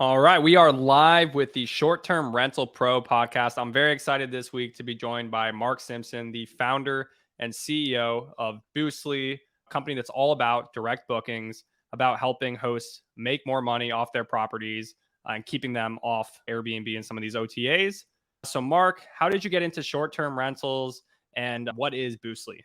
All right, we are live with the Short Term Rental Pro podcast. I'm very excited this week to be joined by Mark Simpson, the founder and CEO of Boostly, a company that's all about direct bookings, about helping hosts make more money off their properties and keeping them off Airbnb and some of these OTAs. So, Mark, how did you get into short-term rentals, and what is Boostly?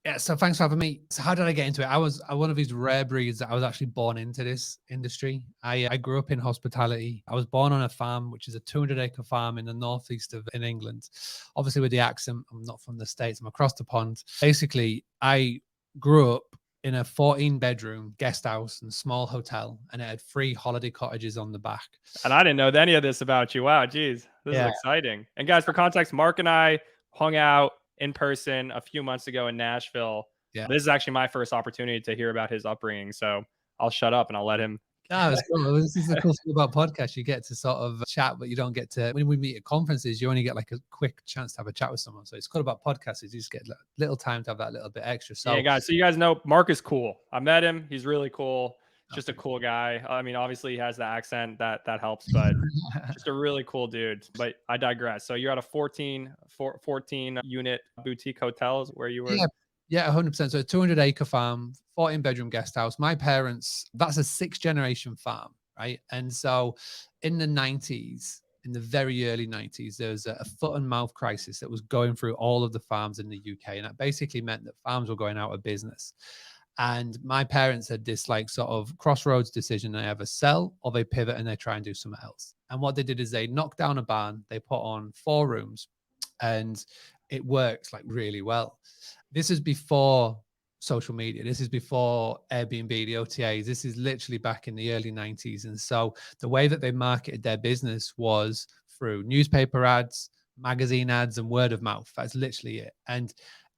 Yeah, so thanks for having me. So how did I get into it? I was one of these rare breeds that I was actually born into this industry. I grew up in hospitality. I was born on a farm, which is a 200-acre farm in the northeast in England. Obviously, with the accent, I'm not from the States. I'm across the pond. Basically, I grew up in a 14-bedroom guest house and small hotel, and it had 3 holiday cottages on the back. And I didn't know any of this about you. Wow, geez, this is Yeah. exciting. And guys, for context, Mark and I hung out in person a few months ago in Nashville. Yeah. This is actually my first opportunity to hear about his upbringing. So I'll shut up and I'll let him. No, it's cool. This is the cool thing about podcasts. You get to sort of chat, but you don't get to, when we meet at conferences, you only get like a quick chance to have a chat with someone. So it's cool about podcasts is you just get little time to have that little bit extra. So yeah, guys. So you guys know Mark is cool. I met him. He's really cool. Just a cool guy. I mean, obviously he has the accent that helps, but just a really cool dude. But I digress. So you're at a 14 unit boutique hotels where you were. Yeah, 100%. So a 200-acre farm, 14-bedroom guest house. My parents, that's a 6th-generation farm, right? And so in the 90s, in the very early 90s, there was a foot and mouth crisis that was going through all of the farms in the UK. And that basically meant that farms were going out of business. And my parents had this like sort of crossroads decision. They either sell or they pivot and they try and do something else. And what they did is they knocked down a barn, they put on 4 rooms, and it worked like really well. This is before social media. This is before Airbnb, the OTAs. This is literally back in the early 90s. And so the way that they marketed their business was through newspaper ads, magazine ads, and word of mouth. That's literally it. And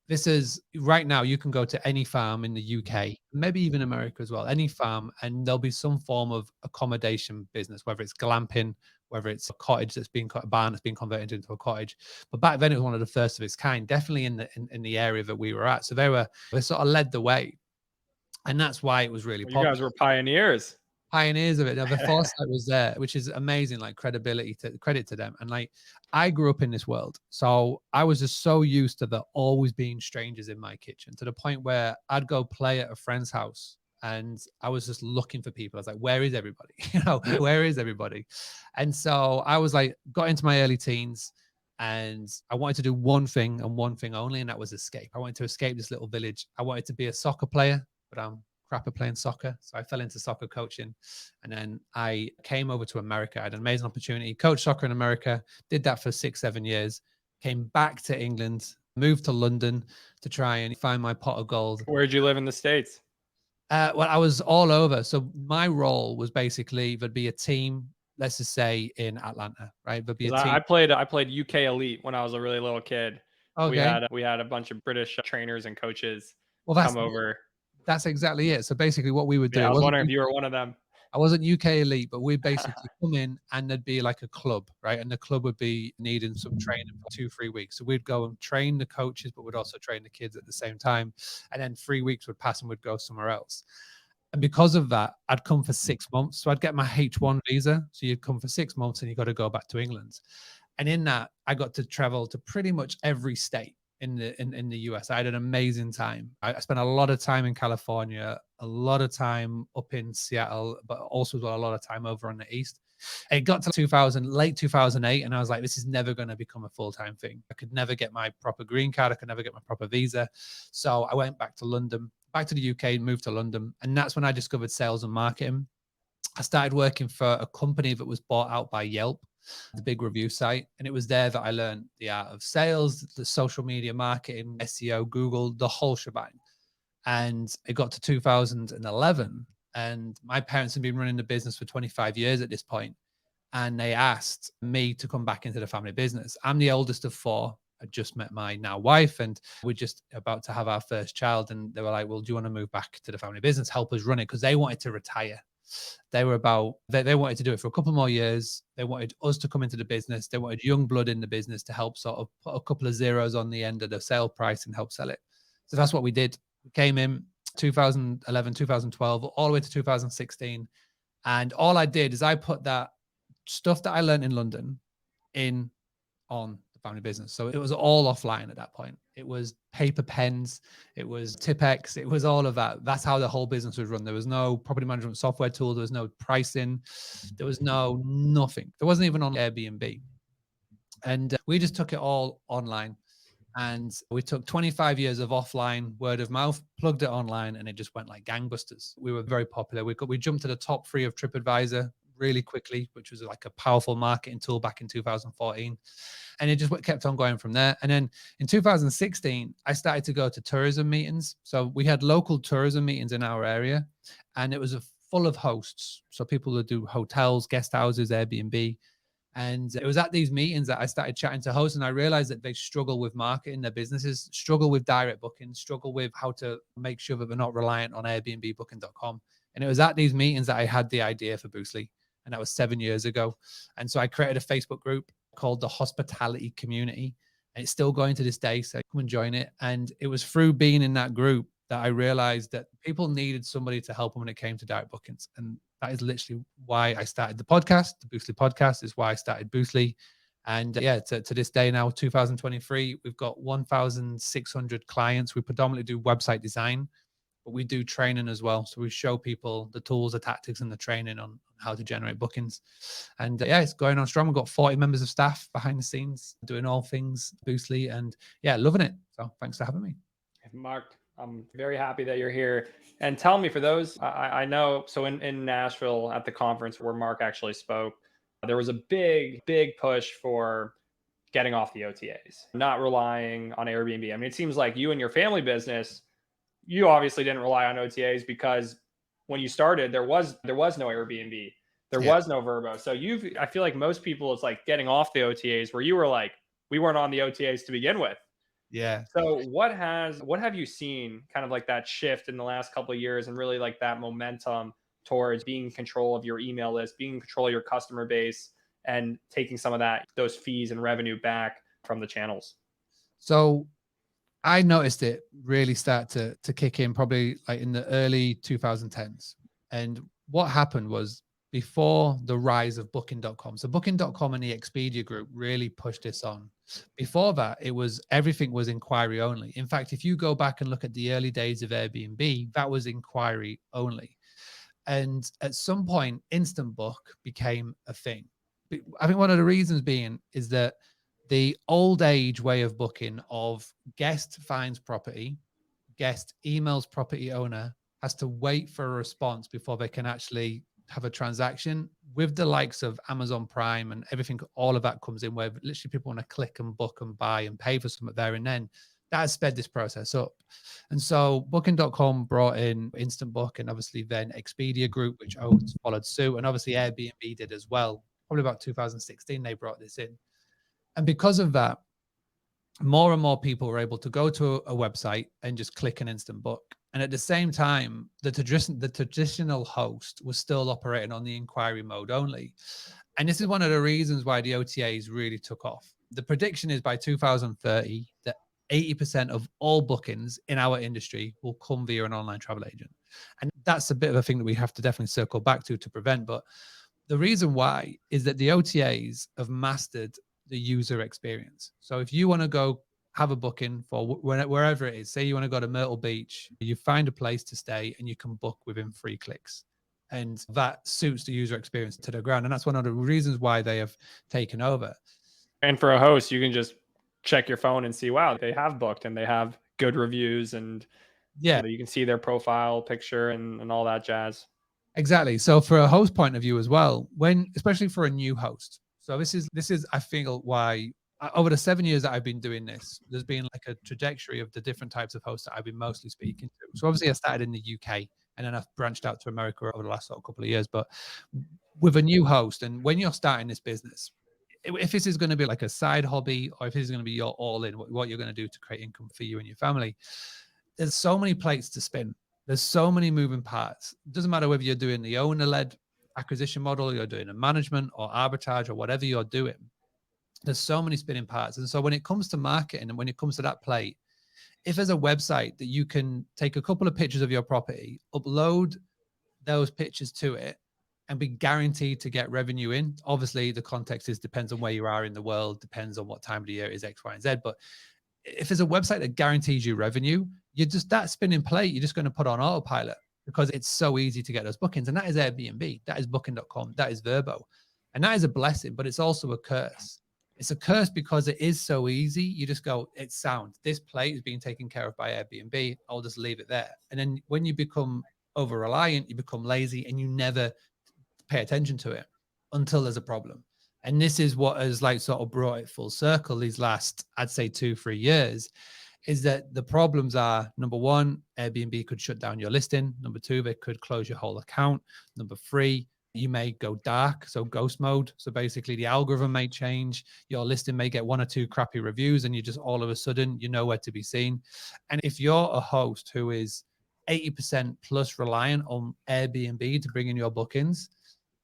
this is right now, you can go to any farm in the UK, maybe even America as well, any farm, and there'll be some form of accommodation business, whether it's glamping, whether it's a cottage that's been a barn that's been converted into a cottage. But back then it was one of the first of its kind, definitely in the area that we were at. So they sort of led the way. And that's why it was really Well, you popular. guys were pioneers. Pioneers of it. Now, the foresight was there, which is amazing, like credit to them. And like, I grew up in this world. So I was just so used to there always being strangers in my kitchen, to the point where I'd go play at a friend's house and I was just looking for people. I was like, where is everybody? Where is everybody? And so I was like, got into my early teens and I wanted to do one thing and one thing only, and that was escape. I wanted to escape this little village. I wanted to be a soccer player, but I'm crap at playing soccer. So I fell into soccer coaching. And then I came over to America. I had an amazing opportunity, coached soccer in America, did that for 6-7 years, came back to England, moved to London to try and find my pot of gold. Where'd you live in the States? Well, I was all over. So my role was basically, there'd be a team, let's just say in Atlanta, right? There'd be a team. I played UK Elite when I was a really little kid. Okay. We had a bunch of British trainers and coaches come over. That's exactly it. So basically what we would do. Yeah, I was wondering if you were one of them. I wasn't UK Elite, but we basically come in and there'd be like a club, right? And the club would be needing some training for 2-3 weeks. So we'd go and train the coaches, but we'd also train the kids at the same time. And then 3 weeks would pass and we'd go somewhere else. And because of that, I'd come for 6 months. So I'd get my H1 visa. So you'd come for 6 months and you got to go back to England. And in that, I got to travel to pretty much every state in the US. I had an amazing time. I spent a lot of time in California, a lot of time up in Seattle, but also a lot of time over on the East. It got to late 2008, and I was like, this is never going to become a full-time thing. I could never get my proper green card. I could never get my proper visa. So I went back to London, back to the UK, moved to London. And that's when I discovered sales and marketing. I started working for a company that was bought out by Yelp, the big review site. And it was there that I learned the art of sales, the social media marketing, SEO, Google, the whole shebang. And it got to 2011. And my parents had been running the business for 25 years at this point. And they asked me to come back into the family business. I'm the oldest of 4. I just met my now wife and we're just about to have our first child. And they were like, well, do you want to move back to the family business? Help us run it. Because they wanted to retire. They wanted to do it for a couple more years. They wanted us to come into the business. They wanted young blood in the business to help sort of put a couple of zeros on the end of the sale price and help sell it. So that's what we did. We came in 2011, 2012, all the way to 2016. And all I did is I put that stuff that I learned in London on the family business. So it was all offline at that point. It was paper pens, it was Tipex, it was all of that. That's how the whole business was run. There was no property management software tool, there was no pricing, there was nothing. There wasn't even on Airbnb. And we just took it all online. And we took 25 years of offline word of mouth, plugged it online, and it just went like gangbusters. We were very popular. We jumped to the top 3 of TripAdvisor really quickly, which was like a powerful marketing tool back in 2014. And it just kept on going from there. And then in 2016, I started to go to tourism meetings. So we had local tourism meetings in our area, and it was full of hosts. So people that do hotels, guest houses, Airbnb. And it was at these meetings that I started chatting to hosts, and I realized that they struggle with marketing their businesses, struggle with direct booking, struggle with how to make sure that they're not reliant on Airbnbbooking.com. And it was at these meetings that I had the idea for Boostly. And that was 7 years ago. And so I created a Facebook group called the Hospitality Community. And it's still going to this day. So come and join it. And it was through being in that group that I realized that people needed somebody to help them when it came to direct bookings. And that is literally why I started the podcast. The Boostly podcast is why I started Boostly. And yeah, to this day now, 2023, we've got 1,600 clients. We predominantly do website design, but we do training as well. So we show people the tools, the tactics, and the training on how to generate bookings. And yeah, it's going on strong. We've got 40 members of staff behind the scenes doing all things Boostly, and yeah, loving it. So thanks for having me. Mark, I'm very happy that you're here. And tell me, for those, I know, so in Nashville at the conference where Mark actually spoke, there was a big push for getting off the OTAs, not relying on Airbnb. I mean, it seems like you and your family business, you obviously didn't rely on OTAs because when you started, there was no Airbnb, there was no Vrbo. So I feel like most people, it's like getting off the OTAs, where you were like, we weren't on the OTAs to begin with. Yeah. So what have you seen kind of like that shift in the last couple of years, and really like that momentum towards being in control of your email list, being in control of your customer base, and taking some of those fees and revenue back from the channels? So I noticed it really start to kick in probably like in the early 2010s. And what happened was, before the rise of booking.com. So booking.com and the Expedia group really pushed this on. Before that, everything was inquiry only. In fact, if you go back and look at the early days of Airbnb, that was inquiry only. And at some point, Instant Book became a thing. I think one of the reasons being is that the old age way of booking of guest finds property, guest emails property owner, has to wait for a response before they can actually have a transaction. With the likes of Amazon Prime and everything, all of that comes in, where literally people want to click and book and buy and pay for something there and then. That has sped this process up. And so booking.com brought in Instant Book, and obviously then Expedia Group, which followed suit, and obviously Airbnb did as well. Probably about 2016, they brought this in. And because of that, more and more people were able to go to a website and just click an instant book. And at the same time, the traditional host was still operating on the inquiry mode only. And this is one of the reasons why the OTAs really took off. The prediction is by 2030 that 80% of all bookings in our industry will come via an online travel agent. And that's a bit of a thing that we have to definitely circle back to prevent. But the reason why is that the OTAs have mastered the user experience. So if you want to go have a booking for wherever it is, say you want to go to Myrtle Beach, you find a place to stay and you can book within 3 clicks. And that suits the user experience to the ground. And that's one of the reasons why they have taken over. And for a host, you can just check your phone and see, wow, they have booked and they have good reviews, and yeah, you can see their profile picture and all that jazz. Exactly. So for a host point of view as well, especially for a new host. So this is I feel why over the 7 years that I've been doing this, there's been like a trajectory of the different types of hosts that I've been mostly speaking to. So obviously I started in the UK, and then I've branched out to America over the last couple of years. But with a new host, and when you're starting this business, if this is going to be like a side hobby, or if this is going to be your all in, what you're going to do to create income for you and your family, there's so many plates to spin. There's so many moving parts. It doesn't matter whether you're doing the owner-led acquisition model, you're doing a management or arbitrage or whatever you're doing. There's so many spinning parts. And so when it comes to marketing and when it comes to that plate, if there's a website that you can take a couple of pictures of your property, upload those pictures to it, and be guaranteed to get revenue in. Obviously, the context is depends on where you are in the world, depends on what time of the year it is, X, Y, and Z. But if there's a website that guarantees you revenue, you're just that spinning plate, you're just going to put on autopilot because it's so easy to get those bookings. And that is Airbnb, that is booking.com, that is Verbo. And that is a blessing, but it's also a curse. It's a curse because it is so easy. You just go, it's sound. This plate is being taken care of by Airbnb. I'll just leave it there. And then when you become over reliant, you become lazy and you never pay attention to it until there's a problem. And this is what has like sort of brought it full circle these last, I'd say 2-3 years, is that the problems are, number one, Airbnb could shut down your listing. Number two, they could close your whole account. Number three, you may go dark, so ghost mode. So basically the algorithm may change. Your listing may get 1 or 2 crappy reviews and you just all of a sudden, you know where to be seen. And if you're a host who is 80% plus reliant on Airbnb to bring in your bookings,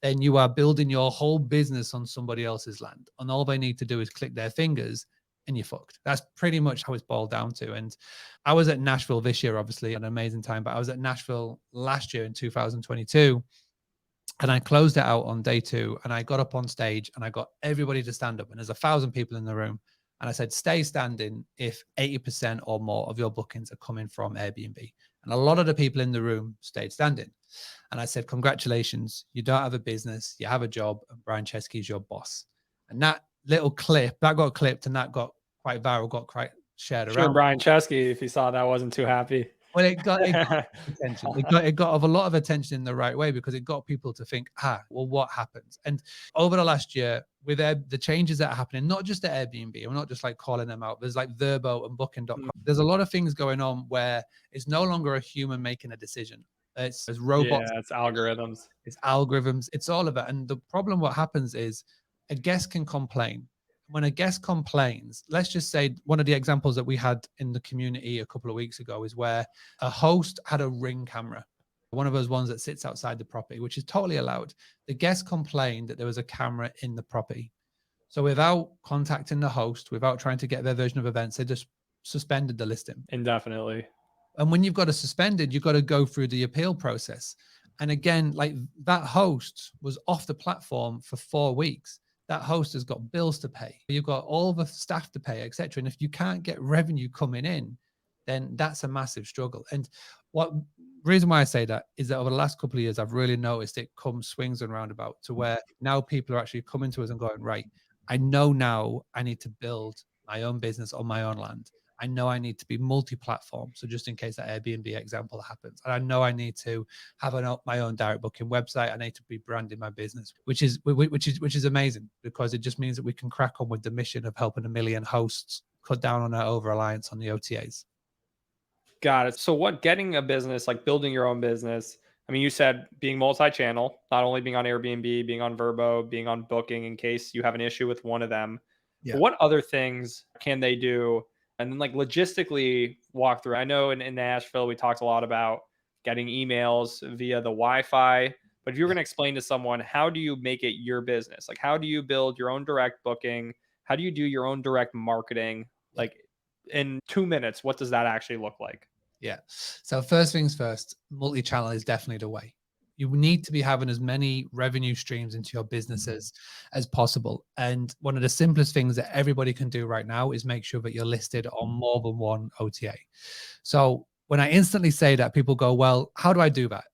then you are building your whole business on somebody else's land. And all they need to do is click their fingers and you're fucked. That's pretty much how it's boiled down to. And I was at Nashville this year, obviously, an amazing time, but I was at Nashville last year in 2022. And I closed it out on day 2. And I got up on stage and I got everybody to stand up. And there's 1,000 people in the room. And I said, stay standing if 80% or more of your bookings are coming from Airbnb. And a lot of the people in the room stayed standing. And I said, congratulations, you don't have a business, you have a job, and Brian Chesky is your boss. And that little clip, that got clipped and that got quite viral, got quite shared around. Sure, Brian Chesky, if he saw that, wasn't too happy. Well, it got attention. It got a lot of attention in the right way because it got people to think, well, what happens? And over the last year, with the changes that are happening, not just at Airbnb, we're not just like calling them out. There's like Verbo and Booking.com. There's a lot of things going on where it's no longer a human making a decision. It's robots. Yeah, it's algorithms. It's algorithms. It's all of it. And the problem, what happens is a guest can complain. When a guest complains, let's just say one of the examples that we had in the community a couple of weeks ago is where a host had a Ring camera, one of those ones that sits outside the property, which is totally allowed. The guest complained that there was a camera in the property. So without contacting the host, without trying to get their version of events, they just suspended the listing. Indefinitely. And when you've got it suspended, you've got to go through the appeal process. And again, like that host was off the platform for 4 weeks. That host has got bills to pay. You've got all the staff to pay, etc. And if you can't get revenue coming in, then that's a massive struggle. And what reason why I say that is that over the last couple of years, I've really noticed it comes swings and roundabout to where now people are actually coming to us and going, right, I know now I need to build my own business on my own land. I know I need to be multi-platform. So just in case that Airbnb example happens, and I know I need to have my own direct booking website. I need to be branding my business, which is amazing because it just means that we can crack on with the mission of helping 1 million hosts cut down on our over-reliance on the OTAs. Got it. So what getting a business, like building your own business, I mean, you said being multi-channel, not only being on Airbnb, being on Verbo, being on Booking in case you have an issue with one of them. Yeah. What other things can they do? And then like logistically walk through. I know in Nashville, we talked a lot about getting emails via the Wi-Fi. But if you're going to explain to someone, how do you make it your business? Like, how do you build your own direct booking? How do you do your own direct marketing? Like in 2 minutes, what does that actually look like? Yeah. So first things first, multi-channel is definitely the way. You need to be having as many revenue streams into your businesses as possible. And one of the simplest things that everybody can do right now is make sure that you're listed on more than one OTA. So when I instantly say that, people go, well, how do I do that?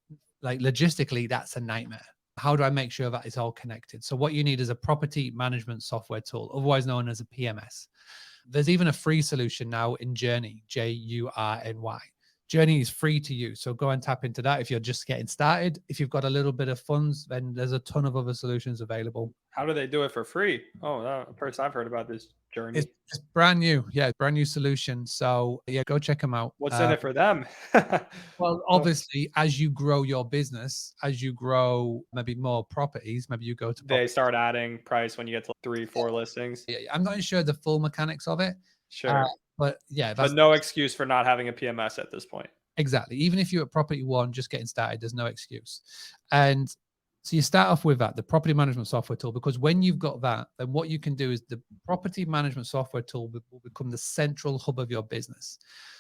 Like logistically, that's a nightmare. How do I make sure that it's all connected? So what you need is a property management software tool, otherwise known as a PMS. There's even a free solution now in Journey, Journy. Journey is free to use, so go and tap into that if you're just getting started. If you've got a little bit of funds, then there's a ton of other solutions available. How do they do it for free? Oh, first I've heard about this Journey. It's brand new. Yeah, brand new solution. So yeah, go check them out. What's in it for them? Well, obviously, as you grow your business, as you grow maybe more properties, maybe you go to... They start adding price when you get to 3-4 listings. Yeah, I'm not sure the full mechanics of it. Sure. But yeah, but no excuse for not having a PMS at this point. Exactly. Even if you're at property one, just getting started, there's no excuse. And so you start off with that, the property management software tool, because when you've got that, then what you can do is the property management software tool will become the central hub of your business.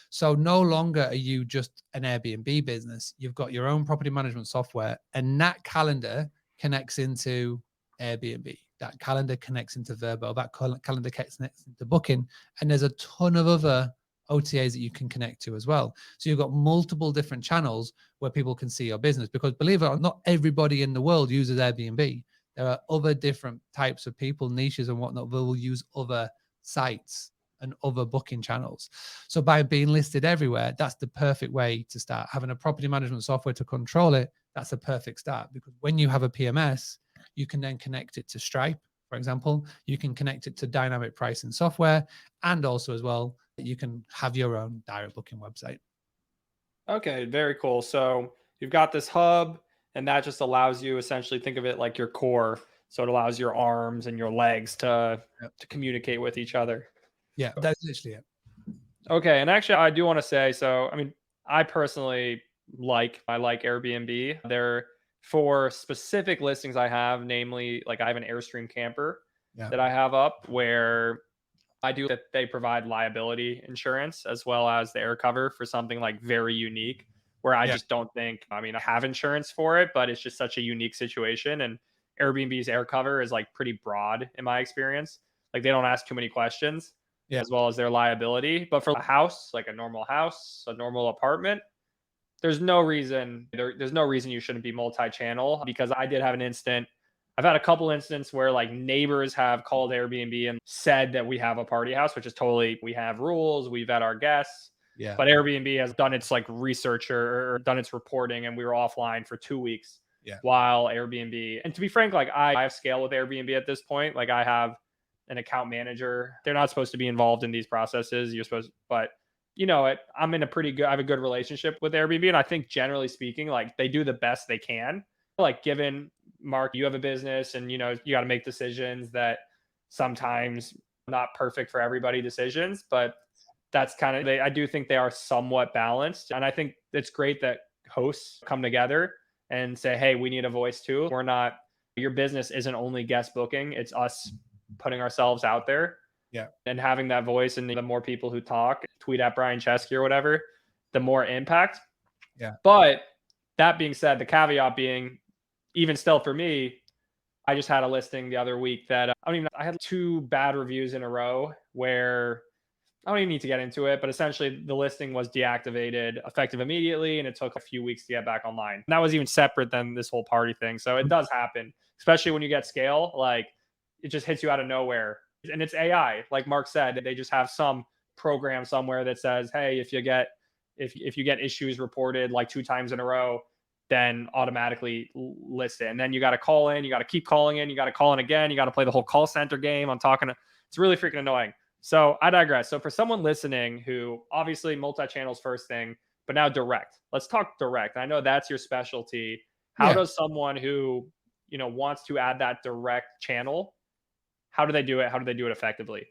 So no longer are you just an Airbnb business. You've got your own property management software, and that calendar connects into Airbnb. That calendar connects into Vrbo. That calendar connects into Booking. And there's a ton of other OTAs that you can connect to as well. So you've got multiple different channels where people can see your business, because believe it or not, everybody in the world uses Airbnb. There are other different types of people, niches and whatnot, that will use other sites and other booking channels. So by being listed everywhere, that's the perfect way to start. Having a property management software to control it, that's a perfect start, because when you have a PMS, you can then connect it to Stripe, for example. You can connect it to dynamic pricing software, and also as well, you can have your own direct booking website. Okay, very cool. So you've got this hub, and that just allows you, essentially think of it like your core. So it allows your arms and your legs Yep. to communicate with each other. Yeah, that's literally it. Okay, and actually, I do want to say, so I mean, I personally I like Airbnb. They're for specific listings I have, namely, like I have an Airstream camper Yeah. that I have up where I do that. They provide liability insurance as well as the air cover for something like very unique, where I Yeah. just don't think, I mean, I have insurance for it, but it's just such a unique situation. And Airbnb's air cover is like pretty broad in my experience. Like they don't ask too many questions, Yeah. as well as their liability. But for a house, like a normal house, a normal apartment, there's no reason you shouldn't be multi-channel, because I did have an instant. I've had a couple instances where like neighbors have called Airbnb and said that we have a party house, which is totally, we have rules, we vet our guests. Yeah. But Airbnb has done its like research or done its reporting, and we were offline for 2 weeks. Yeah. While Airbnb, and to be frank, like I have scale with Airbnb at this point. Like I have an account manager. They're not supposed to be involved in these processes. You're supposed, but you know it. I'm in a pretty good, I have a good relationship with Airbnb. And I think generally speaking, like they do the best they can. Like given Mark, you have a business, and you know, you got to make decisions that sometimes not perfect for everybody decisions, but that's kind of, I do think they are somewhat balanced. And I think it's great that hosts come together and say, hey, we need a voice too. We're not, your business isn't only guest booking, it's us putting ourselves out there. Yeah. And having that voice, and the more people who talk, tweet at Brian Chesky or whatever, the more impact. Yeah. But that being said, the caveat being, even still for me, I just had a listing the other week that I had 2 bad reviews in a row where I don't even need to get into it, but essentially the listing was deactivated effective immediately, and it took a few weeks to get back online. And that was even separate than this whole party thing. So it does happen, especially when you get scale. Like it just hits you out of nowhere. And it's AI. Like Mark said, they just have some program somewhere that says, hey, if you get issues reported like 2 times in a row, then automatically list it. And then you got to call in, you got to keep calling in, you got to call in again, you got to play the whole call center game. It's really freaking annoying. So I digress. So for someone listening who obviously multi-channels first thing, but now direct, let's talk direct. I know that's your specialty. How does someone who, you know, wants to add that direct channel, how do they do it? How do they do it effectively?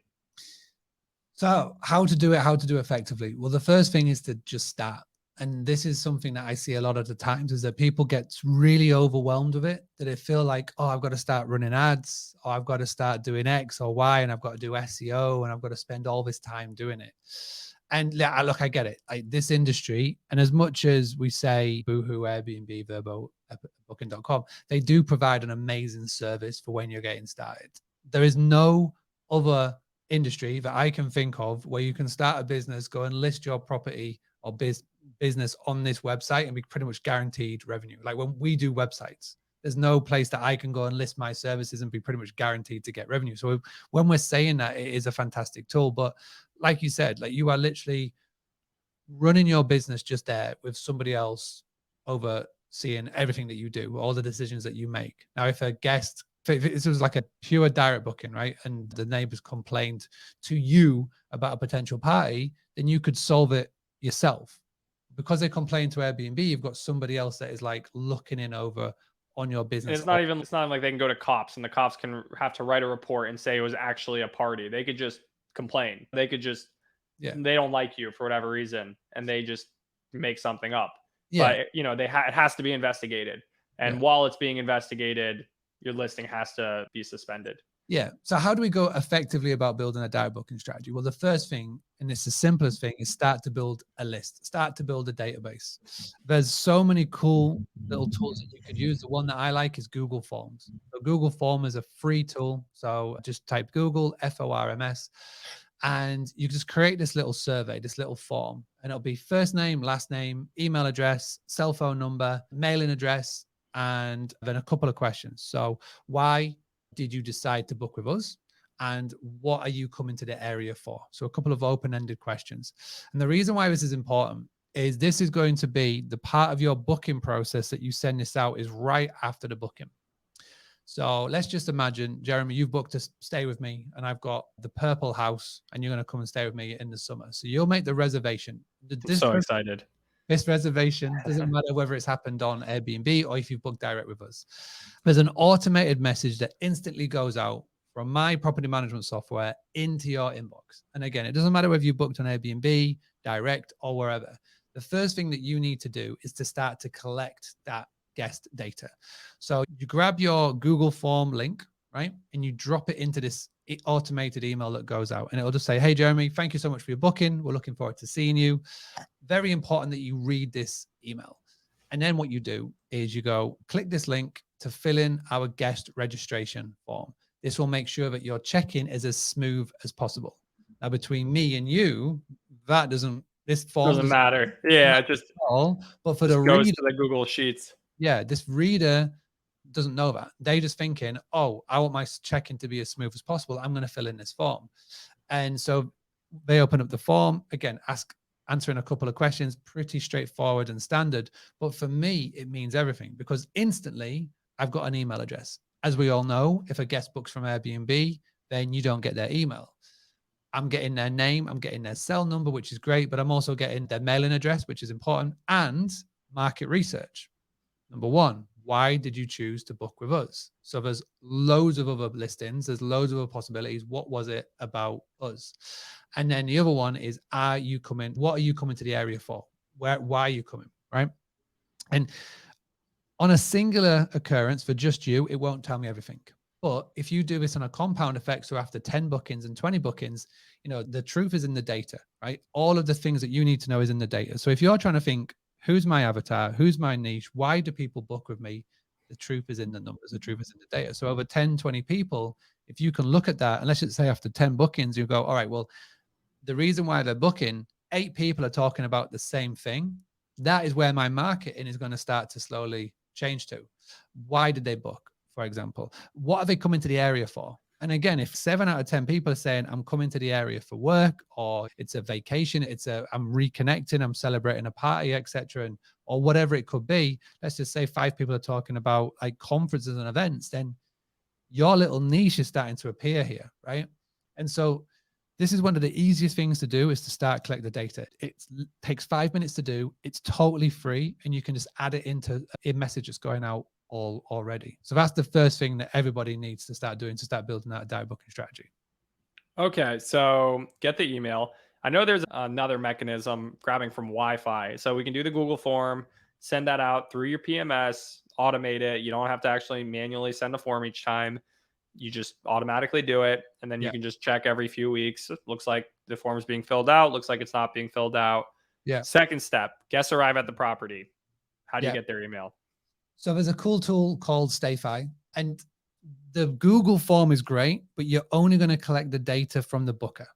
So how to do it effectively? Well, the first thing is to just start. And this is something that I see a lot of the times, is that people get really overwhelmed with it, that they feel like, oh, I've got to start running ads, or I've got to start doing X or Y, and I've got to do SEO, and I've got to spend all this time doing it. And look, I get it. This industry, and as much as we say Boohoo, Airbnb, Vrbo, Booking.com, they do provide an amazing service for when you're getting started. There is no other industry that I can think of where you can start a business, go and list your property or business on this website, and be pretty much guaranteed revenue. Like when we do websites, there's no place that I can go and list my services and be pretty much guaranteed to get revenue. So when we're saying that, it is a fantastic tool. But like you said, like you are literally running your business just there with somebody else overseeing everything that you do, all the decisions that you make. Now, if this was like a pure direct booking, right, and the neighbors complained to you about a potential party, then you could solve it yourself. Because they complain to Airbnb, you've got somebody else that is like looking in over on your business. And it's not like they can go to cops and the cops can have to write a report and say it was actually a party. They could just complain. They could just, they don't like you for whatever reason, and they just make something up. But you know, it has to be investigated. And while it's being investigated, your listing has to be suspended. Yeah. So how do we go effectively about building a diary booking strategy? Well, the first thing, and it's the simplest thing, is start to build a list, start to build a database. There's so many cool little tools that you could use. The one that I like is Google Forms. So Google Form is a free tool. So just type Google FORMS and you just create this little survey, this little form, and it'll be first name, last name, email address, cell phone number, mailing address, and then a couple of questions. So why did you decide to book with us? And what are you coming to the area for? So a couple of open-ended questions. And the reason why this is important is this is going to be the part of your booking process that you send this out is right after the booking. So let's just imagine, Jeremy, you've booked to stay with me and I've got the purple house and you're going to come and stay with me in the summer. So you'll make the reservation. I'm so excited. This reservation doesn't matter whether it's happened on Airbnb or if you've booked direct with us. There's an automated message that instantly goes out from my property management software into your inbox. And again, it doesn't matter whether you booked on Airbnb, direct, or wherever. The first thing that you need to do is to start to collect that guest data. So you grab your Google form link, right? And you drop it into this automated email that goes out. And it'll just say, hey, Jeremy, thank you so much for your booking. We're looking forward to seeing you. Very important that you read this email. And then what you do is you go, click this link to fill in our guest registration form. This will make sure that your check-in is as smooth as possible. Now, between me and you, this form Doesn't matter. Yeah, it just all, but for the goes reader, to the Google Sheets. yeah, this reader doesn't know that. They're just thinking, oh, I want my check-in to be as smooth as possible. I'm going to fill in this form. And so they open up the form, again, answering a couple of questions, pretty straightforward and standard. But for me, it means everything because instantly I've got an email address. As we all know, if a guest books from Airbnb, then you don't get their email. I'm getting their name, I'm getting their cell number, which is great, but I'm also getting their mailing address, which is important, and market research. Number one, why did you choose to book with us? So there's loads of other listings. There's loads of other possibilities. What was it about us? And then the other one is, are you coming? What are you coming to the area for? Why are you coming? Right. And on a singular occurrence for just you, it won't tell me everything. But if you do this on a compound effect, so after 10 bookings and 20 bookings, the truth is in the data, right? All of the things that you need to know is in the data. So if you're trying to think, who's my avatar? Who's my niche? Why do people book with me? The truth is in the numbers. The truth is in the data. So over 10, 20 people, if you can look at that, and let's just say after 10 bookings, you go, all right, well, the reason why they're booking, 8 people are talking about the same thing. That is where my marketing is going to start to slowly change to. Why did they book, for example? What are they coming to the area for? And again, if 7 out of 10 people are saying, I'm coming to the area for work, or it's a vacation, I'm reconnecting, I'm celebrating a party, etc., or whatever it could be, let's just say 5 people are talking about like conferences and events, then your little niche is starting to appear here, right? And so this is one of the easiest things to do is to start collect the data. It takes 5 minutes to do. It's totally free, and you can just add it into a message that's going out already. So that's the first thing that everybody needs to start doing to start building out a diary booking strategy. Okay, so get the email. I know there's another mechanism grabbing from Wi-Fi. So we can do the Google form, send that out through your PMS, automate it. You don't have to actually manually send a form each time. You just automatically do it. And then you can just check every few weeks. It looks like the form is being filled out. Looks like it's not being filled out. Yeah. Second step, guests arrive at the property. How do you get their email? So there's a cool tool called StayFi, and the Google form is great, but you're only going to collect the data from the booker.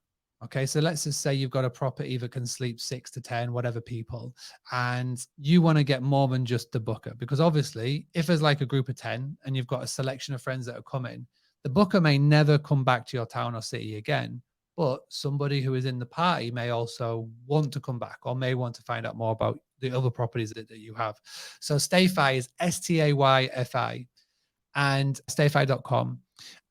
Okay, so let's just say you've got a property that can sleep 6 to 10, whatever people, and you want to get more than just the booker, because obviously if there's like a group of 10 and you've got a selection of friends that are coming, the booker may never come back to your town or city again, but somebody who is in the party may also want to come back or may want to find out more about the other properties that you have. So StayFi is STAYFI and stayfi.com.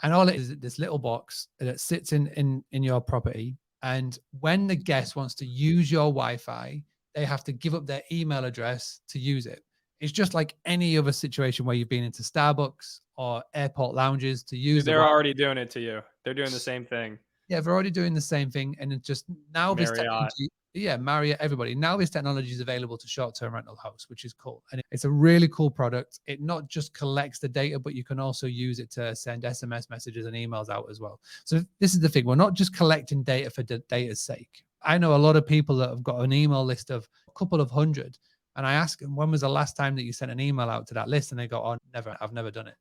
And all it is this little box that sits in your property. And when the guest wants to use your Wi-Fi, they have to give up their email address to use it. It's just like any other situation where you've been into Starbucks or airport lounges to use. They're already doing it to you. They're doing the same thing. Yeah, they're already doing the same thing. And it just now this Marriott. Yeah, Marriott, everybody. Now this technology is available to short-term rental hosts, which is cool. And it's a really cool product. It not just collects the data, but you can also use it to send SMS messages and emails out as well. So this is the thing. We're not just collecting data for data's sake. I know a lot of people that have got an email list of a couple of hundred. And I ask them, when was the last time that you sent an email out to that list? And they go, oh, never, I've never done it.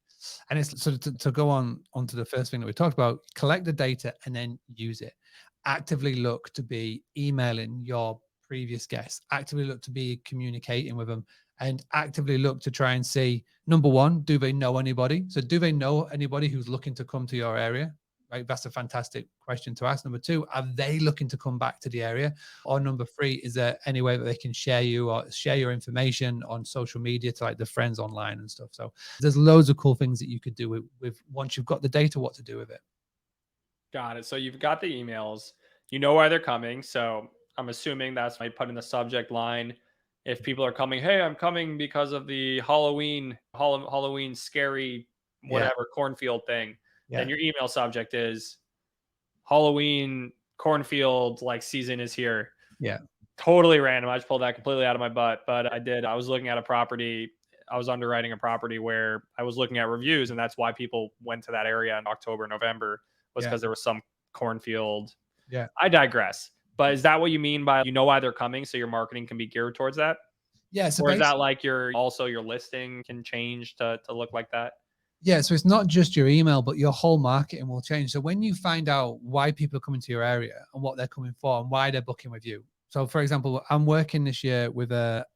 And it's sort of to go onto the first thing that we talked about, collect the data and then use it. Actively look to be emailing your previous guests, actively look to be communicating with them, and actively look to try and see, number one, do they know anybody? So do they know anybody who's looking to come to your area? Right, that's a fantastic question to ask. Number two, are they looking to come back to the area? Or number three, is there any way that they can share you or share your information on social media to like the friends online and stuff? So there's loads of cool things that you could do with once you've got the data, what to do with it. Got it. So you've got the emails, you know why they're coming. So I'm assuming that's why you put in the subject line. If people are coming, hey, I'm coming because of the Halloween scary Yeah, whatever cornfield thing, then yeah, your email subject is Halloween cornfield like season is here. yeah, Totally random. I just pulled that completely out of my butt, but I was looking at a property. I was underwriting a property where I was looking at reviews, and that's why people went to that area in October, November, was yeah, because there was some cornfield. yeah. I digress. But is that what you mean by you know why they're coming, so your marketing can be geared towards that? Yeah, so Or is that basically, like your listing can change to look like that? yeah, so it's not just your email, but your whole marketing will change. So when you find out why people are coming to your area and what they're coming for and why they're booking with you. So for example, I'm working this year with a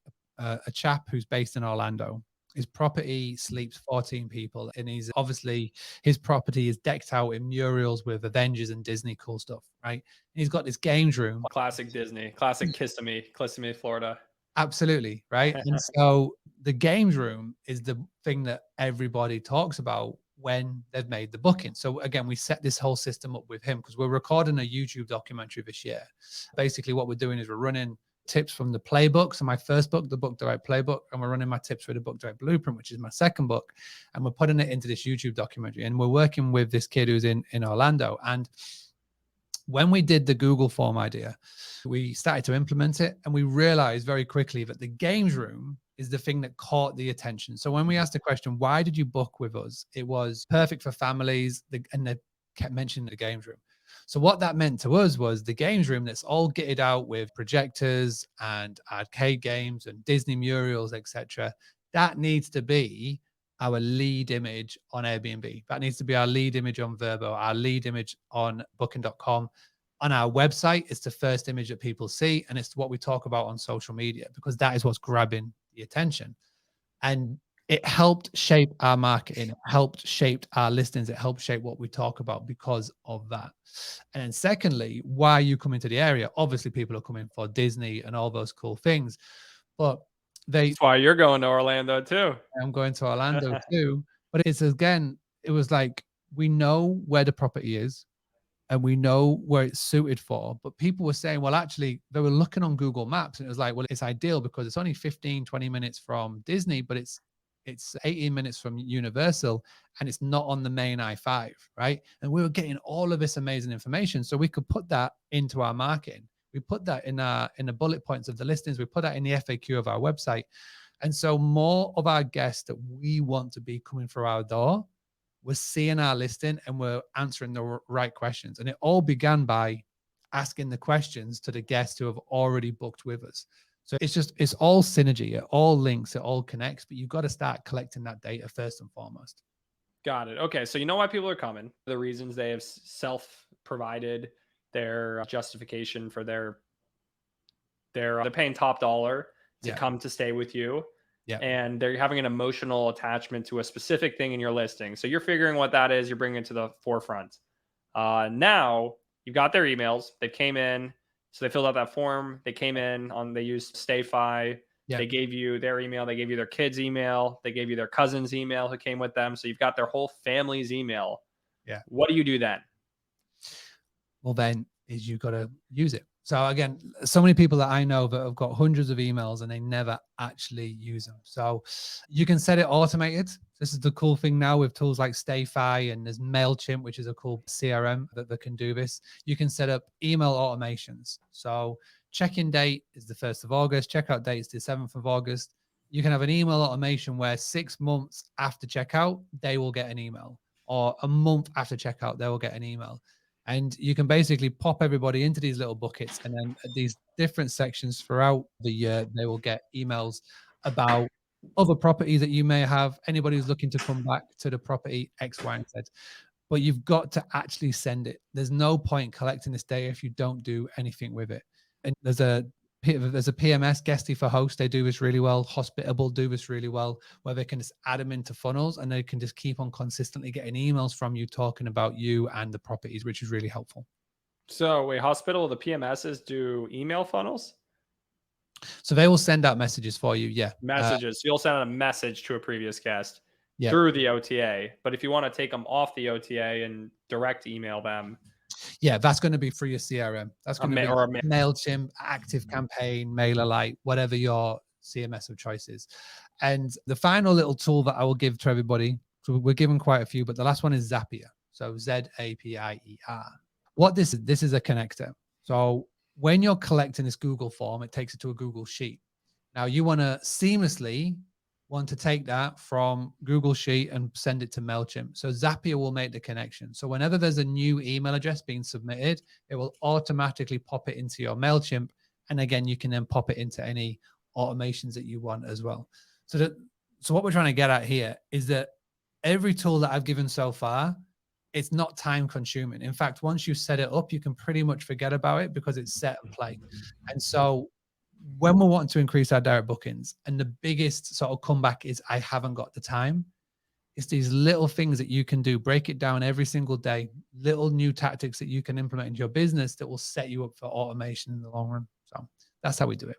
chap who's based in Orlando. His property sleeps 14 people, and he's obviously his property is decked out in murals with Avengers and Disney cool stuff, right? And he's got this games room. Classic Disney, classic Kissimmee, Florida. Absolutely, right? And so the games room is the thing that everybody talks about when they've made the booking. So again, we set this whole system up with him because we're recording a YouTube documentary this year. Basically, what we're doing is we're running tips from the playbook. So my first book, the Book Direct Playbook, and we're running my tips for the Book Direct Blueprint, which is my second book, and we're putting it into this YouTube documentary. And we're working with this kid who's in Orlando. And when we did the Google form idea, we started to implement it and we realized very quickly that the games room is the thing that caught the attention. So when we asked the question, why did you book with us? It was perfect for families, and they kept mentioning the games room. So what that meant to us was the games room that's all kitted out with projectors and arcade games and Disney murals, etc. That needs to be our lead image on Airbnb. That needs to be our lead image on Verbo, our lead image on booking.com. On our website, it's the first image that people see, and it's what we talk about on social media because that is what's grabbing the attention. And it helped shape our marketing, it helped shape our listings, it helped shape what we talk about because of that. And then secondly, why are you coming to the area? Obviously, people are coming for Disney and all those cool things, but they That's why you're going to Orlando too. I'm going to Orlando too. But it's again, it was like we know where the property is and we know where it's suited for. But people were saying, well, actually, they were looking on Google Maps and it was like, well, it's ideal because it's only 15, 20 minutes from Disney, but it's 18 minutes from Universal and it's not on the main I-5, right? And we were getting all of this amazing information. So we could put that into our marketing. We put that in the bullet points of the listings. We put that in the FAQ of our website. And so more of our guests that we want to be coming through our door, we're seeing our listing and we're answering the right questions. And it all began by asking the questions to the guests who have already booked with us. So it's all synergy, it all links, it all connects, but you've got to start collecting that data first and foremost. Got it. Okay. So you know why people are coming. The reasons they have self-provided their justification for they're paying top dollar to Yeah. come to stay with you. Yeah. And they're having an emotional attachment to a specific thing in your listing. So you're figuring what that is, you're bringing it to the forefront. Now you've got their emails. They came in. So they filled out that form. They came in they used StayFi. Yeah. They gave you their email. They gave you their kid's email. They gave you their cousin's email who came with them. So you've got their whole family's email. Yeah. What do you do then? Well, then is you got to use it. So again, so many people that I know that have got hundreds of emails and they never actually use them. So you can set it automated. This is the cool thing now with tools like StayFi and there's MailChimp, which is a cool CRM that can do this. You can set up email automations. So check-in date is the 1st of August, checkout date is the 7th of August. You can have an email automation where 6 months after checkout, they will get an email, or a month after checkout, they will get an email. And you can basically pop everybody into these little buckets, and then at these different sections throughout the year, they will get emails about other properties that you may have, anybody who's looking to come back to the property X, Y, and Z. But you've got to actually send it. There's no point collecting this data if you don't do anything with it. And there's a PMS, Guesty for Host. They do this really well. Hospitable do this really well, where they can just add them into funnels and they can just keep on consistently getting emails from you talking about you and the properties, which is really helpful. So wait, Hospital, the PMSs do email funnels? So they will send out messages for you. Yeah. Messages. So you'll send out a message to a previous guest Yeah. through the OTA. But if you want to take them off the OTA and direct email them, yeah, that's going to be through your CRM. That's going to be or MailChimp, Active Campaign, MailerLite, whatever your CMS of choice is. And the final little tool that I will give to everybody, so we're giving quite a few, but the last one is Zapier. So Zapier. What this is a connector. So when you're collecting this Google form, it takes it to a Google Sheet. Now you want to seamlessly take that from Google Sheet and send it to MailChimp. So Zapier will make the connection. So whenever there's a new email address being submitted, it will automatically pop it into your MailChimp. And again, you can then pop it into any automations that you want as well. So what we're trying to get at here is that every tool that I've given so far, it's not time consuming. In fact, once you set it up, you can pretty much forget about it because it's set and play. And so when we're wanting to increase our direct bookings, and the biggest sort of comeback is I haven't got the time, it's these little things that you can do, break it down every single day, little new tactics that you can implement into your business that will set you up for automation in the long run. So that's how we do it.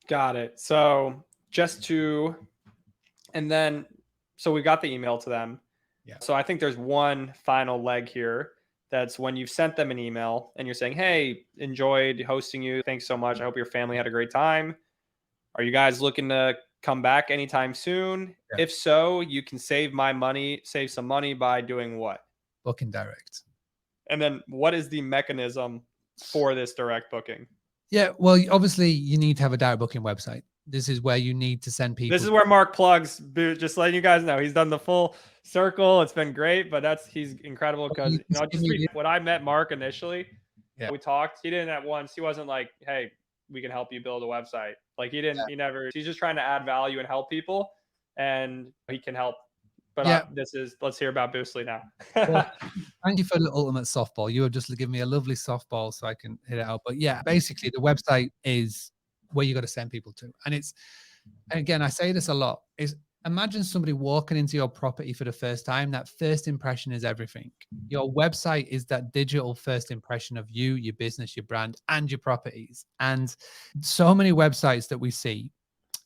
Got it. So so we got the email to them. Yeah. So I think there's one final leg here. That's when you've sent them an email and you're saying, hey, enjoyed hosting you. Thanks so much. I hope your family had a great time. Are you guys looking to come back anytime soon? Yeah. If so, you can save some money by doing what? Booking direct. And then what is the mechanism for this direct booking? Yeah, well, obviously you need to have a direct booking website. This is where you need to send people. This is where Mark plugs. Just letting you guys know, he's done the full circle. It's been great, but he's incredible because when I met Mark initially, we talked. He didn't at once. He wasn't like, "Hey, we can help you build a website." Like he didn't. He never. He's just trying to add value and help people, and he can help. But let's hear about Boostly now. Well, thank you for the ultimate softball. You have just given me a lovely softball so I can hit it out. But yeah, basically the website is where you got to send people to. And again, I say this a lot, is imagine somebody walking into your property for the first time. That first impression is everything. Your website is that digital first impression of you, your business, your brand, and your properties. And so many websites that we see,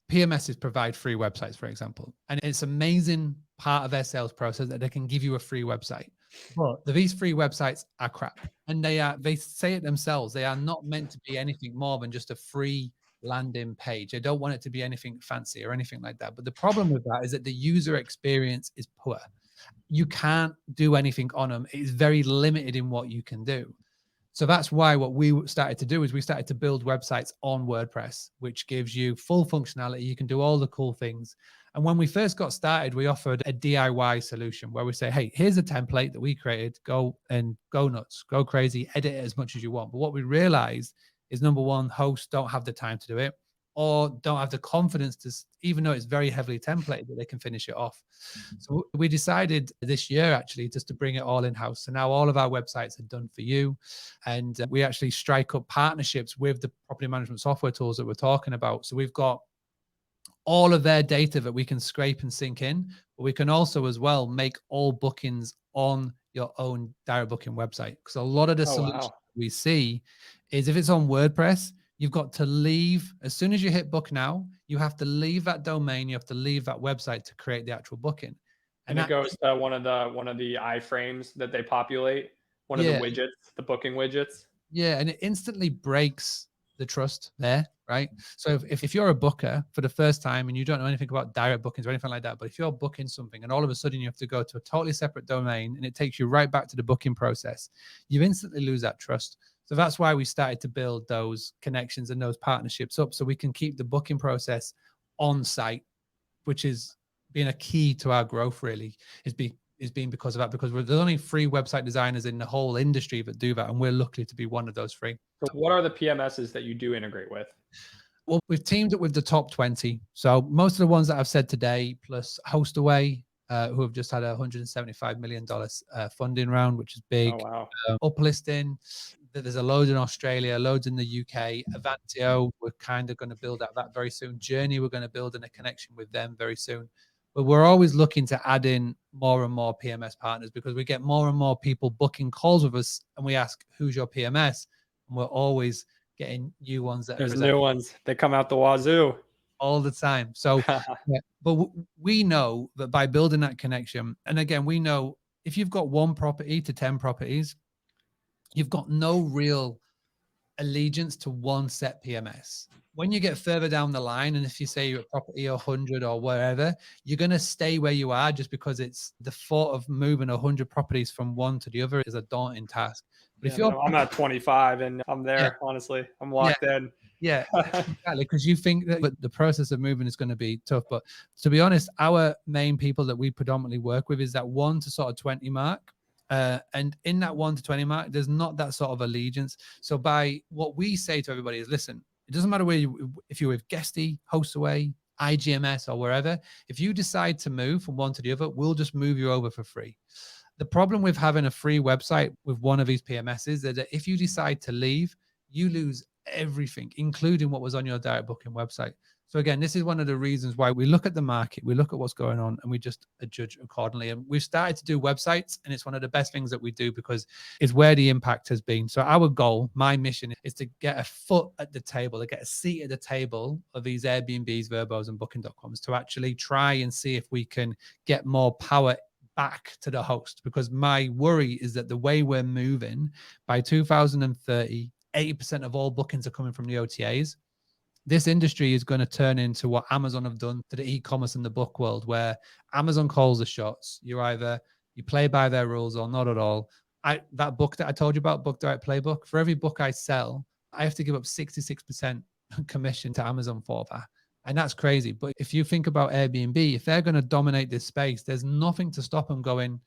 PMSs provide free websites, for example, and it's amazing part of their sales process that they can give you a free website. But these free websites are crap, and they say it themselves. They are not meant to be anything more than just a free landing page. They don't want it to be anything fancy or anything like that. But the problem with that is that the user experience is poor. You can't do anything on them. It's very limited in what you can do. So that's why what we started to do is we started to build websites on WordPress, which gives you full functionality. You can do all the cool things. And when we first got started, we offered a DIY solution where we say, hey, here's a template that we created. Go nuts, go crazy, edit it as much as you want. But what we realized is, number one, hosts don't have the time to do it, or don't have the confidence to, even though it's very heavily templated, that they can finish it off. So we decided this year actually just to bring it all in-house. So now all of our websites are done for you. And we actually strike up partnerships with the property management software tools that we're talking about. So we've got all of their data that we can scrape and sync in, but we can also as well make all bookings on your own direct booking website. Because a lot of the solutions we see is if it's on WordPress, you've got to leave, as soon as you hit book now, you have to leave that domain, you have to leave that website to create the actual booking. And it goes to one of the iframes that they populate, one of the widgets, the booking widgets. Yeah, and it instantly breaks the trust there, right? So if you're a booker for the first time and you don't know anything about direct bookings or anything like that, but if you're booking something and all of a sudden you have to go to a totally separate domain and it takes you right back to the booking process, you instantly lose that trust. So that's why we started to build those connections and those partnerships up, so we can keep the booking process on site, which is being a key to our growth, really, is being because of that, because there's only 3 website designers in the whole industry that do that, and we're lucky to be one of those 3. So what are the PMSs that you do integrate with? Well, we've teamed up with the top 20. So most of the ones that I've said today, plus Hostaway, who have just had a $175 million funding round, which is big. Oh, wow. Uplisting, there's a load in Australia, loads in the UK. Avantio, we're kind of going to build out that very soon. Journey, we're going to build in a connection with them very soon. But we're always looking to add in more and more PMS partners, because we get more and more people booking calls with us, and we ask, who's your PMS? And we're always getting new ones that There's new ones. They come out the wazoo. all the time. So, yeah, but we know that by building that connection, and again, we know if you've got 1 property to 10 properties, you've got no real allegiance to one set PMS. When you get further down the line, and if you say you're at property 100 or wherever, you're going to stay where you are, just because it's the thought of moving 100 properties from one to the other is a daunting task. But Yeah, I'm at 25 and I'm there, yeah, honestly. I'm locked in. yeah, exactly, because you think that the process of moving is going to be tough. But to be honest, our main people that we predominantly work with is that 1 to sort of 20 mark. And in that 1 to 20 mark, there's not that sort of allegiance. So by what we say to everybody is, listen, it doesn't matter if you're with Guesty, Hostaway, IGMS, or wherever. If you decide to move from one to the other, we'll just move you over for free. The problem with having a free website with one of these PMSs is that if you decide to leave, you lose everything, including what was on your direct booking website. So again, this is one of the reasons why we look at the market, we look at what's going on, and we just judge accordingly. And we've started to do websites, and it's one of the best things that we do, because it's where the impact has been. So our goal, my mission, is to get a foot at the table, to get a seat at the table of these Airbnbs, Verbos, and Booking.coms, to actually try and see if we can get more power back to the host. Because my worry is that the way we're moving, by 2030, 80% of all bookings are coming from the OTAs. This industry is going to turn into what Amazon have done to the e-commerce and the book world, where Amazon calls the shots. You play by their rules or not at all. That book that I told you about, Book Direct Playbook, for every book I sell, I have to give up 66% commission to Amazon for that. And that's crazy. But if you think about Airbnb, if they're going to dominate this space, there's nothing to stop them going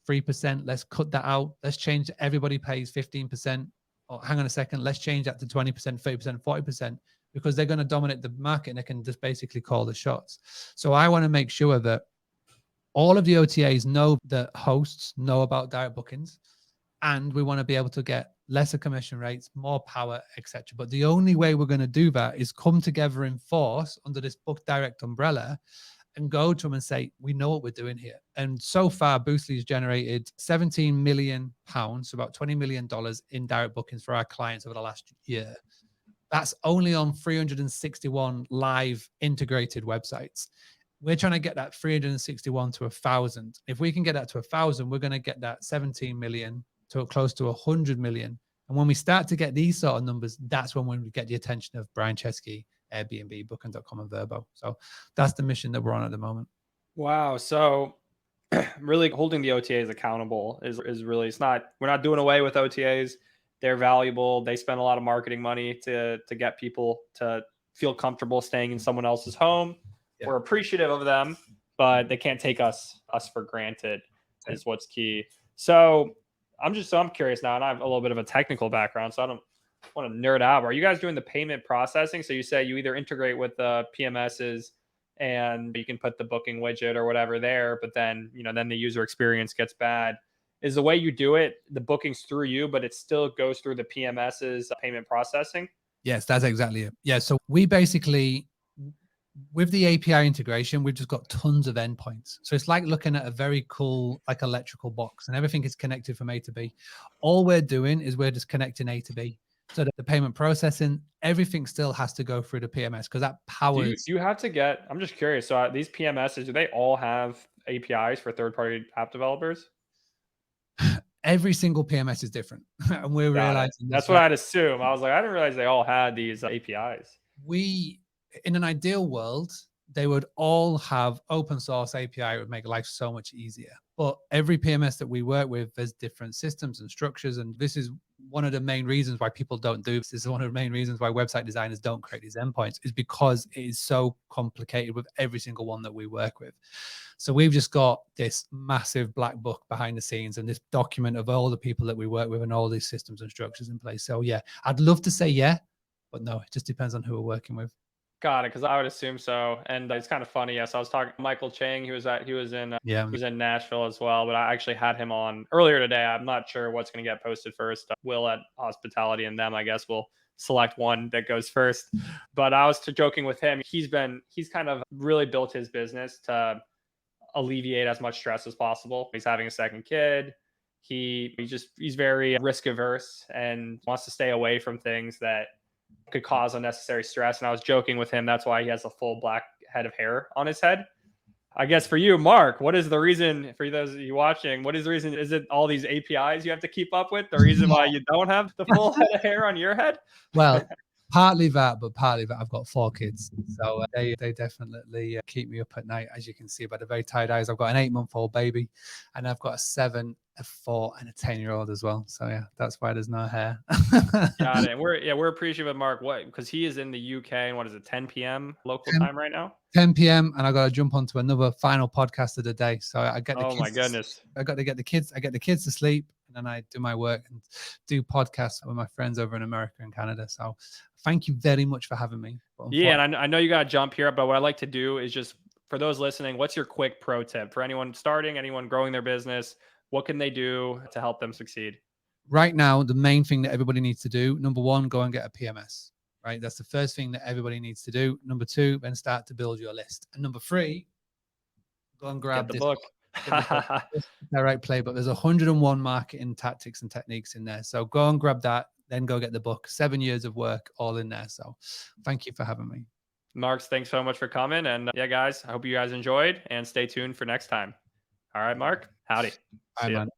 3%. Let's cut that out. Let's change everybody pays 15%. Or hang on a second, let's change that to 20%, 30%, 40%, because they're going to dominate the market and they can just basically call the shots. So I want to make sure that all of the OTAs know that hosts know about direct bookings, and we want to be able to get lesser commission rates, more power, etc. But the only way we're going to do that is come together in force under this Book Direct umbrella and go to them and say, we know what we're doing here. And so far, Boostly has generated £17 million, so about $20 million in direct bookings for our clients over the last year. That's only on 361 live integrated websites. We're trying to get that 361 to 1,000. If we can get that to 1,000, we're going to get that 17 million to close to 100 million. And when we start to get these sort of numbers, that's when we get the attention of Brian Chesky, Airbnb, Booking.com, and Vrbo. So that's the mission that we're on at the moment. Wow. So really holding the OTAs accountable is really, we're not doing away with OTAs. They're valuable. They spend a lot of marketing money to get people to feel comfortable staying in someone else's home. Yeah. We're appreciative of them, but they can't take us for granted is what's key. So I'm curious now, and I have a little bit of a technical background, so I don't want to nerd out. Are you guys doing the payment processing? So you say you either integrate with the PMSs and you can put the booking widget or whatever there, but then, then the user experience gets bad. Is the way you do it, the bookings through you, but it still goes through the PMS's payment processing? Yes, that's exactly it. Yeah. So we basically, with the API integration, we've just got tons of endpoints. So it's like looking at a very cool, like electrical box, and everything is connected from A to B. All we're doing is we're just connecting A to B. So that the payment processing, everything still has to go through the PMS, because that powers. Do you have to get, I'm just curious. So these PMSs, do they all have APIs for third-party app developers? Every single PMS is different. And we're realizing that's what I'd assume. I was like, I didn't realize they all had these APIs. In an ideal world, they would all have open source API. It would make life so much easier. But every PMS that we work with, there's different systems and structures. And this is one of the main reasons why people don't do this, is one of the main reasons why website designers don't create these endpoints, is because it is so complicated with every single one that we work with. So we've just got this massive black book behind the scenes and this document of all the people that we work with and all these systems and structures in place. So yeah, I'd love to say yeah, but no, it just depends on who we're working with. Got it, because I would assume so. And it's kind of funny. Yes, I was talking to Michael Chang. He Yeah. was in Nashville as well. But I actually had him on earlier today. I'm not sure what's going to get posted first. Will at Hospitality and them, I guess, will select one that goes first. But I was joking with him. He's kind of really built his business to alleviate as much stress as possible. He's having a second kid. He's very risk averse and wants to stay away from things that could cause unnecessary stress. And I was joking with him. That's why he has a full black head of hair on his head. I guess for you, Mark, what is the reason, for those of you watching, what is the reason? Is it all these APIs you have to keep up with? The reason why you don't have the full head of hair on your head? Well, partly that, but partly that I've got 4 kids. So they definitely keep me up at night, as you can see by the very tired eyes. I've got an 8-month-old baby and I've got a 7, a 4 and a 10-year-old as well. So yeah, that's why there's no hair. Got it. And we're appreciative of Mark. Because he is in the UK and what is it, 10 p.m. local time right now? 10 p.m. and I got to jump onto another final podcast of the day. So I get the Oh kids. my goodness. I got to get the kids. I get the kids to sleep, and then I do my work and do podcasts with my friends over in America and Canada. So thank you very much for having me. Yeah, and I know you got to jump here, but what I like to do is just, for those listening, what's your quick pro tip for anyone starting, anyone growing their business? What can they do to help them succeed? Right now, the main thing that everybody needs to do, number 1, go and get a PMS. Right, that's the first thing that everybody needs to do. Number 2, then start to build your list. And number 3, go and grab the book. Direct playbook. There's 101 marketing tactics and techniques in there. So go and grab that, then go get the book. 7 years of work all in there. So thank you for having me. Marks, thanks so much for coming. And yeah, guys, I hope you guys enjoyed and stay tuned for next time. All right, Mark. Howdy. Bye, man.